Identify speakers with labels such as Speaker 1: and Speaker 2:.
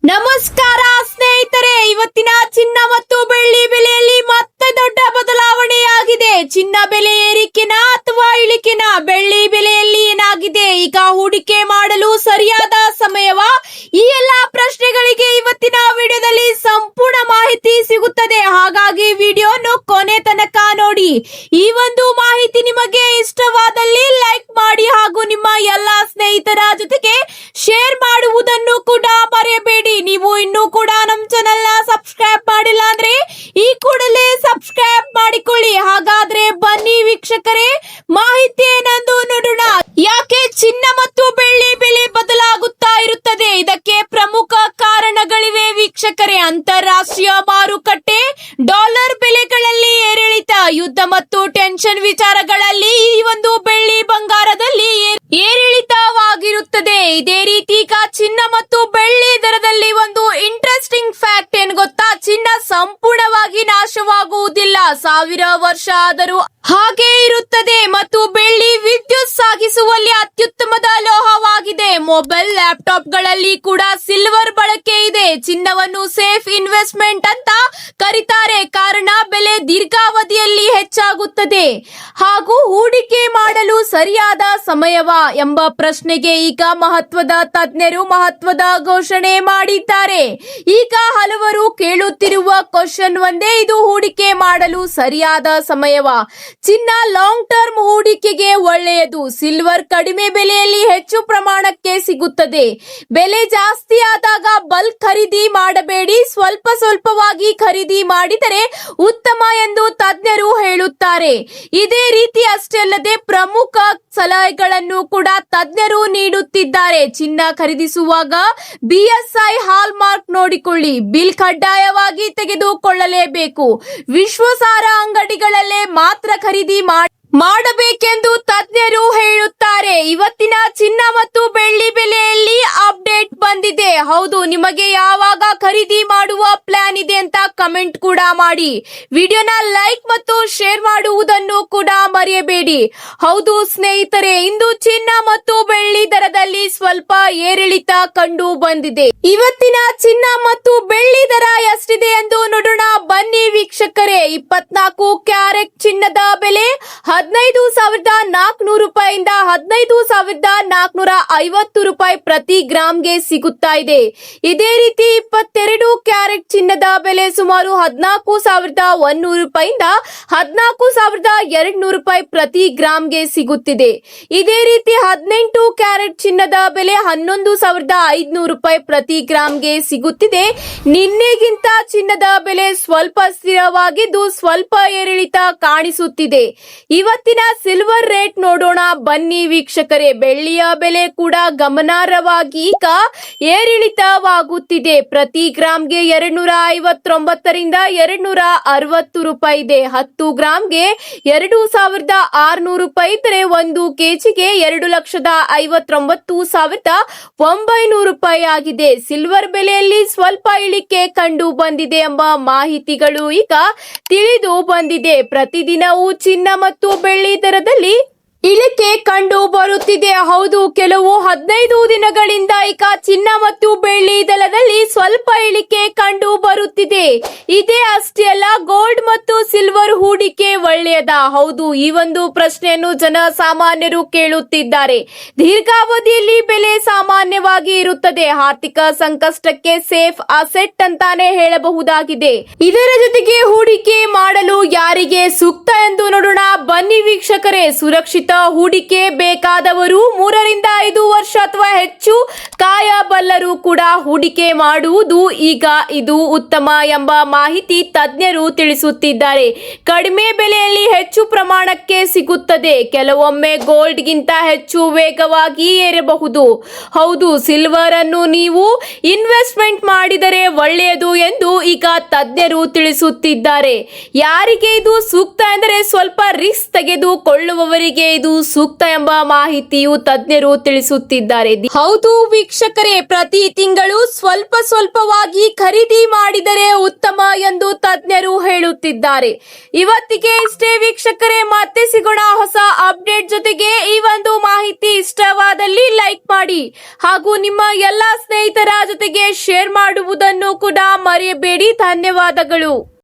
Speaker 1: ನಮಸ್ಕಾರ ಸ್ನೇಹಿತರೆ, ಇವತ್ತಿನ ಚಿನ್ನ ಮತ್ತು ಬೆಳ್ಳಿ ಬೆಲೆಯಲ್ಲಿ ಮತ್ತೆ ದೊಡ್ಡ ಬದಲಾವಣೆಯಾಗಿದೆ. ಚಿನ್ನ ಬೆಲೆ ಏರಿಕೆನ ಅಥವಾ ಇಳಿಕೆನ? ಬೆಳ್ಳಿ ಬೆಲೆಯಲ್ಲಿ ಏನಾಗಿದೆ? ಈಗ ಹೂಡಿಕೆ ಮಾಡಲು ಸರಿಯಾದ ಸಮಯವಾ? ಈ ಎಲ್ಲಾ ಪ್ರಶ್ನೆಗಳಿಗೆ ಇವತ್ತಿನ ವಿಡಿಯೋದಲ್ಲಿ ಸಂಪೂರ್ಣ ಮಾಹಿತಿ ಸಿಗುತ್ತದೆ. ಹಾಗಾಗಿ ವಿಡಿಯೋನು ಕೊನೆ ತನಕ ನೋಡಿ. ಈ ಒಂದು ಮಾಹಿತಿ ನಿಮಗೆ ಇಷ್ಟವಾದಲ್ಲಿ ಲೈಕ್ ಮಾಡಿ ಹಾಗೂ ನಿಮ್ಮ ಎಲ್ಲಾ ಸ್ನೇಹಿತರ ಜೊತೆಗೆ ಶೇರ್ ಮಾಡುವುದನ್ನು ಕೂಡ ಮರೆಯಬೇಡಿ. ನೀವು ಇನ್ನೂ ಕೂಡ ನಮ್ಮ ಚಾನೆಲ್ ನ ಸಬ್ಸ್ಕ್ರೈಬ್ ಮಾಡಿಲ್ಲ ಅಂದ್ರೆ ಈ ಕೂಡಲೇ ಸಬ್ಸ್ಕ್ರೈಬ್ ಮಾಡಿಕೊಳ್ಳಿ. ಹಾಗಾದ್ರೆ ಬನ್ನಿ ವೀಕ್ಷಕರೇ, ಮಾಹಿತಿ ಏನಂದು ನೋಡೋಣ. ಯಾಕೆ ಚಿನ್ನ ಮತ್ತು ಬೆಳ್ಳಿ ಬೆಲೆ ಬದಲಾಗುತ್ತಾ ಇರುತ್ತದೆ? ಇದಕ್ಕೆ ಪ್ರಮುಖ ಕಾರಣಗಳಿವೆ ವೀಕ್ಷಕರೇ. ಅಂತಾರಾಷ್ಟ್ರೀಯ ಮಾರುಕಟ್ಟೆ, ಡಾಲರ್ ಬೆಲೆಗಳಲ್ಲಿ ಏರಿಳಿತ, ಯುದ್ಧ ಮತ್ತು ಟೆನ್ಷನ್ ವಿಚಾರಗಳಲ್ಲಿ ಈ ಒಂದು ಬೆಳ್ಳಿ ಬಂಗಾರದಲ್ಲಿ ಏರಿಳಿತವಾಗಿರುತ್ತದೆ. ಇದೇ ರೀತಿ ಈಗ ಚಿನ್ನ ಮತ್ತು ಬೆಳ್ಳಿ ದರದಲ್ಲಿ ಒಂದು ಇಂಟ್ರೆಸ್ಟಿಂಗ್ ಫ್ಯಾಕ್ಟ್ ಏನ್ ಗೊತ್ತಾ? ಚಿನ್ನ ಸಂಪೂರ್ಣವಾಗಿ ನಾಶವಾಗುವುದಿಲ್ಲ, 1000 ವರ್ಷ ಆದರೂ ಹಾಗೆ ಇರುತ್ತದೆ. ಮತ್ತು ಬೆಳ್ಳಿ ವಿದ್ಯುತ್ ಸಾಗಿಸುವಲ್ಲಿ ಅತ್ಯುತ್ತಮದ ಲೋಹವಾಗಿದೆ. ಮೊಬೈಲ್, ಲ್ಯಾಪ್ಟಾಪ್ ಗಳಲ್ಲಿ ಕೂಡ ಸಿಲ್ವರ್ ಬಳಕೆ ಇದೆ. ಚಿನ್ನವನ್ನು ಸೇಫ್ ಇನ್ವೆಸ್ಟ್ಮೆಂಟ್ ಅಂತ ಕರೀತಾರೆ, ಕಾರಣ ಬೆಲೆ ದೀರ್ಘಾವಧಿಯಲ್ಲಿ ಹೆಚ್ಚಾಗುತ್ತದೆ. ಹಾಗೂ ಹೂಡಿಕೆ ಮಾಡಲು ಸರಿಯಾದ ಸಮಯವಾ ಎಂಬ ಪ್ರಶ್ನೆಗೆ ಈಗ ಮಹತ್ವದ ತಜ್ಞರು ಮಹತ್ವದ ಘೋಷಣೆ ಮಾಡಿದ್ದಾರೆ. ಈಗ ಹಲವರು ಕೇಳುತ್ತಿರುವ ಕ್ವಶನ್ ಒಂದೇ, ಇದು ಹೂಡಿಕೆ ಮಾಡಲು ಸರಿಯಾದ ಸಮಯವಾ? ಚಿನ್ನ ಲಾಂಗ್ ಟರ್ಮ್ ಹೂಡಿಕೆಗೆ ಒಳ್ಳೆಯದು. ಸಿಲ್ವರ್ ಕಡಿಮೆ ಬೆಲೆಯಲ್ಲಿ ಹೆಚ್ಚು ಪ್ರಮಾಣಕ್ಕೆ ಸಿಗುತ್ತದೆ. ಬೆಲೆ ಜಾಸ್ತಿ ಆದಾಗ ಬಲ್ಕ್ ಖರೀದಿ ಮಾಡಬೇಡಿ, ಸ್ವಲ್ಪ ಸ್ವಲ್ಪವಾಗಿ ಖರೀದಿ ಮಾಡಿದರೆ ಉತ್ತಮ ಎಂದು ತಜ್ಞರು ಹೇಳುತ್ತಾರೆ. ಇದೇ ರೀತಿ ಅಷ್ಟೇ ಅಲ್ಲದೆ ಪ್ರಮುಖ ಸಲಹೆಗಳನ್ನು ಕೂಡ ತಜ್ಞರು ನೀಡುತ್ತಿದ್ದಾರೆ. ಚಿನ್ನ ಖರೀದಿಸುವಾಗ BSI ಹಾಲ್ ಮಾರ್ಕ್ ನೋಡಿಕೊಳ್ಳಿ. ಬಿಲ್ ಕಡ್ಡಾಯವಾಗಿ ತೆಗೆದುಕೊಳ್ಳಲೇಬೇಕು. ವಿಶ್ವಾಸಾರ್ಹ ಅಂಗಡಿಗಳಲ್ಲೇ ಮಾತ್ರ ಖರೀದಿ ಮಾಡಬೇಕೆಂದು ತಜ್ಞರು ಹೇಳುತ್ತಾರೆ. ಇವತ್ತಿನ ಚಿನ್ನ ಮತ್ತು ಬೆಳ್ಳಿ ಬೆಲೆಯಲ್ಲಿ ಅಪ್ಡೇಟ್ ಬಂದಿದೆ. ಹೌದು, ನಿಮಗೆ ಯಾವಾಗ ಖರೀದಿ ಮಾಡುವ ಪ್ಲಾನ್ ಇದೆ ಅಂತ ಕಮೆಂಟ್ ಕೂಡ ಮಾಡಿ. ವಿಡಿಯೋನ ಲೈಕ್ ಮತ್ತು ಶೇರ್ ಮಾಡುವುದನ್ನು ಕೂಡ ಮರೆಯಬೇಡಿ. ಹೌದು ಸ್ನೇಹಿತರೆ, ಇಂದು ಚಿನ್ನ ಮತ್ತು ಬೆಳ್ಳಿ ದರದಲ್ಲಿ ಸ್ವಲ್ಪ ಏರಿಳಿತ ಕಂಡು ಬಂದಿದೆ. ಇವತ್ತಿನ ಚಿನ್ನ ಮತ್ತು ಬೆಳ್ಳಿ ದರ ಎಷ್ಟಿದೆ ಎಂದು ನೋಡೋಣ ಬನ್ನಿ ವೀಕ್ಷಕರೇ. 24 ಕ್ಯಾರೆಟ್ ಚಿನ್ನದ ಬೆಲೆ 15,400 ರೂಪಾಯಿಂದ 15,450 ರೂಪಾಯಿ ಪ್ರತಿ ಗ್ರಾಮ್ಗೆ ಸಿಗುತ್ತಾ ಇದೆ. ಇದೇ ರೀತಿ 22 ಕ್ಯಾರೆಟ್ ಚಿನ್ನದ ಬೆಲೆ ಸುಮಾರು 14,100 ರೂಪಾಯಿಂದ 14,200 ರೂಪಾಯಿ ಪ್ರತಿ ಗ್ರಾಮ್ಗೆ ಸಿಗುತ್ತಿದೆ. ಇದೇ ರೀತಿ 18 ಕ್ಯಾರೆಟ್ ಚಿನ್ನದ ಬೆಲೆ 11,500 ರೂಪಾಯಿ ಪ್ರತಿ ಗ್ರಾಮ್ಗೆ ಸಿಗುತ್ತಿದೆ. ನಿನ್ನೆಗಿಂತ ಚಿನ್ನದ ಬೆಲೆ ಸ್ವಲ್ಪ ಸ್ಥಿರವಾಗಿದ್ದು ಸ್ವಲ್ಪ ಏರಿಳಿತ ಕಾಣಿಸುತ್ತಿದೆ. ಇವತ್ತಿನ ಸಿಲ್ವರ್ ರೇಟ್ ನೋಡೋಣ ಬನ್ನಿ ವೀಕ್ಷಕರೇ. ಬೆಳ್ಳಿಯ ಬೆಲೆ ಕೂಡ ಗಮನಾರ್ಹವಾಗಿ ಈಗ ಏರಿಳಿತವಾಗುತ್ತಿದೆ. ಪ್ರತಿ ಗ್ರಾಮ್ಗೆ 259 ರಿಂದ 260 ರೂಪಾಯಿ ಇದೆ. 10 ಗ್ರಾಮ್ಗೆ 2,600 ರೂಪಾಯಿ ಇದ್ದರೆ 1 ಕೆಜಿಗೆ 2,59,900 ರೂಪಾಯಿ ಆಗಿದೆ. ಸಿಲ್ವರ್ ಬೆಲೆಯಲ್ಲಿ ಸ್ವಲ್ಪ ಇಳಿಕೆ ಕಂಡು ಬಂದಿದೆ ಎಂಬ ಮಾಹಿತಿಗಳು ಈಗ ತಿಳಿದು ಬಂದಿದೆ. ಪ್ರತಿದಿನವೂ ಚಿನ್ನ ಮತ್ತು ಬೆಳ್ಳಿ ದರದಲ್ಲಿ ಇಳಿಕೆ ಕಂಡು ಬರುತ್ತಿದೆ. ಹೌದು, ಕೆಲವು 15 ದಿನಗಳಿಂದ ಈಗ ಚಿನ್ನ ಮತ್ತು ಬೆಳ್ಳಿ ದರದಲ್ಲಿ ಸ್ವಲ್ಪ ಇಳಿಕೆ ಕಂಡು ಬರುತ್ತಿದೆ. ಇದೇ ಅಷ್ಟೇ ಅಲ್ಲ, ಗೋಲ್ಡ್ ಮತ್ತು ಸಿಲ್ವರ್ ಹೂಡಿಕೆ ಒಳ್ಳೆಯದಾ? ಹೌದು, ಈ ಒಂದು ಪ್ರಶ್ನೆಯನ್ನು ಜನ ಸಾಮಾನ್ಯರು ಕೇಳುತ್ತಿದ್ದಾರೆ. ದೀರ್ಘಾವಧಿಯಲ್ಲಿ ಬೆಲೆ ಸಾಮಾನ್ಯವಾಗಿ ಇರುತ್ತದೆ. ಆರ್ಥಿಕ ಸಂಕಷ್ಟಕ್ಕೆ ಸೇಫ್ ಅಸೆಟ್ ಅಂತಾನೆ ಹೇಳಬಹುದಾಗಿದೆ. ಇದರ ಜೊತೆಗೆ ಹೂಡಿಕೆ ಮಾಡಲು ಯಾರಿಗೆ ಸೂಕ್ತ ಎಂದು ನೋಡೋಣ ಬನ್ನಿ ವೀಕ್ಷಕರೇ. ಸುರಕ್ಷಿತ ಹೂಡಿಕೆ ಬೇಕಾದವರು 3 ರಿಂದ 5 ವರ್ಷ ಅಥವಾ ಹೆಚ್ಚು ಕಾಯಬಲ್ಲರು ಕೂಡ ಹೂಡಿಕೆ ಮಾಡುವುದು ಈಗ ಇದು ಉತ್ತಮ ಎಂಬ ಮಾಹಿತಿ ತಜ್ಞರು ತಿಳಿಸುತ್ತಿದ್ದಾರೆ. ಕಡಿಮೆ ಬೆಲೆಯಲ್ಲಿ ಹೆಚ್ಚು ಪ್ರಮಾಣಕ್ಕೆ ಸಿಗುತ್ತದೆ. ಕೆಲವೊಮ್ಮೆ ಗೋಲ್ಡ್ ಗಿಂತ ಹೆಚ್ಚು ವೇಗವಾಗಿ ಏರಬಹುದು. ಹೌದು, ಸಿಲ್ವರ್ ಅನ್ನು ನೀವು ಇನ್ವೆಸ್ಟ್ಮೆಂಟ್ ಮಾಡಿದರೆ ಒಳ್ಳೆಯದು ಎಂದು ಈಗ ತಜ್ಞರು ತಿಳಿಸುತ್ತಿದ್ದಾರೆ. ಯಾರಿಗೆ ಇದು ಸೂಕ್ತ ಎಂದರೆ ಸ್ವಲ್ಪ ರಿಸ್ಕ್ ತೆಗೆದುಕೊಳ್ಳುವವರಿಗೆ ಇದು ಸೂಕ್ತ ಎಂಬ ಮಾಹಿತಿಯು ತಜ್ಞರು ತಿಳಿಸುತ್ತಿದ್ದಾರೆ. ಹೌದು ವೀಕ್ಷಕರೇ, ಪ್ರತಿ ತಿಂಗಳು ಸ್ವಲ್ಪ ಸ್ವಲ್ಪವಾಗಿ ಖರೀದಿ ಮಾಡಿದರೆ ಉತ್ತಮ ಎಂದು ತಜ್ಞರು ಹೇಳುತ್ತಿದ್ದಾರೆ. ಇವತ್ತಿಗೆ ಇಷ್ಟೇ ವೀಕ್ಷಕರೇ, ಮತ್ತೆ ಸಿಗೋಣ ಹೊಸ ಅಪ್ಡೇಟ್ ಜೊತೆಗೆ. ಈ ಒಂದು ಮಾಹಿತಿ ಇಷ್ಟವಾದಲ್ಲಿ ಲೈಕ್ ಮಾಡಿ ಹಾಗೂ ನಿಮ್ಮ ಎಲ್ಲಾ ಸ್ನೇಹಿತರ ಜೊತೆಗೆ ಶೇರ್ ಮಾಡುವುದನ್ನು ಕೂಡ ಮರೆಯಬೇಡಿ. ಧನ್ಯವಾದಗಳು.